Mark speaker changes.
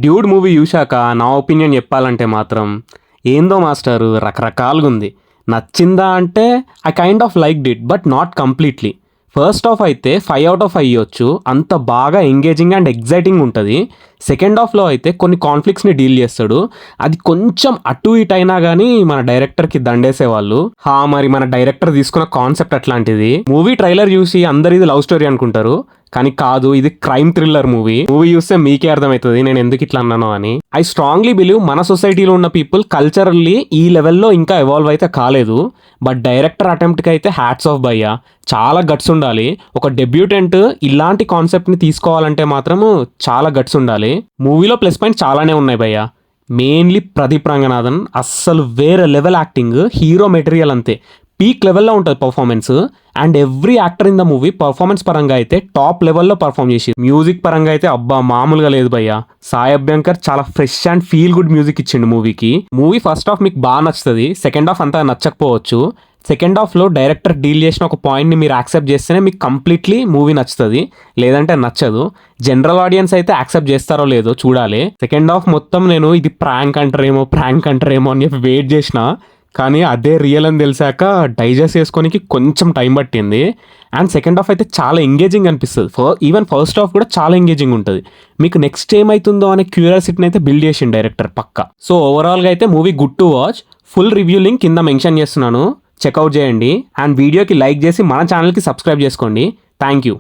Speaker 1: Dude movie చూశాక నా opinion చెప్పాలంటే మాత్రం ఏందో మాస్టరు రకరకాలుగా ఉంది. నచ్చిందా అంటే I kind of liked it but not completely. First half అయితే 5/5 ఇవ్వచ్చు, అంత బాగా ఎంగేజింగ్ అండ్ ఎగ్జైటింగ్ ఉంటుంది. సెకండ్ హాఫ్లో అయితే కొన్ని కాన్ఫ్లిక్ట్స్ని డీల్ చేస్తాడు, అది కొంచెం అటు ఇటు అయినా కానీ మన డైరెక్టర్కి దండేసేవాళ్ళు. మరి మన డైరెక్టర్ తీసుకున్న కాన్సెప్ట్ అట్లాంటిది. మూవీ ట్రైలర్ చూసి అందరు ఇది లవ్ స్టోరీ అనుకుంటారు, కానీ కాదు, ఇది క్రైమ్ థ్రిల్లర్ మూవీ. చూస్తే మీకే అర్థమవుతుంది నేను ఎందుకు ఇట్లా అన్నాను అని. ఐ స్ట్రాంగ్లీ బిలీవ్ మన సొసైటీలో ఉన్న పీపుల్ కల్చరల్లీ ఈ లెవెల్లో ఇంకా ఎవాల్వ్ అయితే కాలేదు. బట్ డైరెక్టర్ అటెంప్ట్కి అయితే హ్యాట్స్ ఆఫ్ భయ్యా, చాలా గట్స్ ఉండాలి. ఒక డెబ్యూటెంట్ ఇలాంటి కాన్సెప్ట్ని తీసుకోవాలంటే మాత్రము చాలా గట్స్ ఉండాలి. మూవీలో ప్లస్ పాయింట్ చాలానే ఉన్నాయి భయ్యా. మెయిన్లీ ప్రదీప్ రంగనాథన్ అస్సలు వేరే లెవెల్ యాక్టింగ్, హీరో మెటీరియల్ అంతే పీక్ లెవెల్లో ఉంటుంది performance. And every actor in the movie performance పరంగా అయితే టాప్ లెవెల్లో పర్ఫార్మ్ చేసి, మ్యూజిక్ పరంగా అయితే అబ్బా మామూలుగా లేదు భయ్యా. సాయి అభ్యంకర్ చాలా fresh and feel good music ఇచ్చిండు మూవీకి. మూవీ ఫస్ట్ హాఫ్ మీకు బాగా నచ్చుతుంది, సెకండ్ హాఫ్ అంతా నచ్చకపోవచ్చు. సెకండ్ హాఫ్లో డైరెక్టర్ డీల్ చేసిన ఒక పాయింట్ని మీరు యాక్సెప్ట్ చేస్తేనే మీకు కంప్లీట్లీ మూవీ నచ్చుతుంది, లేదంటే నచ్చదు. జనరల్ ఆడియన్స్ అయితే యాక్సెప్ట్ చేస్తారో లేదో చూడాలి. సెకండ్ హాఫ్ మొత్తం నేను ఇది ప్రాంక్ అంటారేమో అని చెప్పి వెయిట్ చేసిన, కానీ అదే రియల్ అని తెలిసాక డైజెస్ట్ చేసుకోనికి కొంచెం టైం పట్టింది. అండ్ సెకండ్ హాఫ్ అయితే చాలా ఎంగేజింగ్ అనిపిస్తుంది. ఈవెన్ ఫస్ట్ హాఫ్ కూడా చాలా ఎంగేజింగ్ ఉంటుంది. మీకు నెక్స్ట్ ఏమవుతుందో అనే క్యూరియాసిటీని అయితే బిల్డ్ చేసిండు డైరెక్టర్ పక్కా. సో ఓవరాల్గా అయితే movie good to watch. Full review link కింద మెన్షన్ చేస్తున్నాను, చెక్అవుట్ చేయండి. అండ్ వీడియోకి లైక్ చేసి మన ఛానల్కి సబ్స్క్రైబ్ చేసుకోండి. Thank you.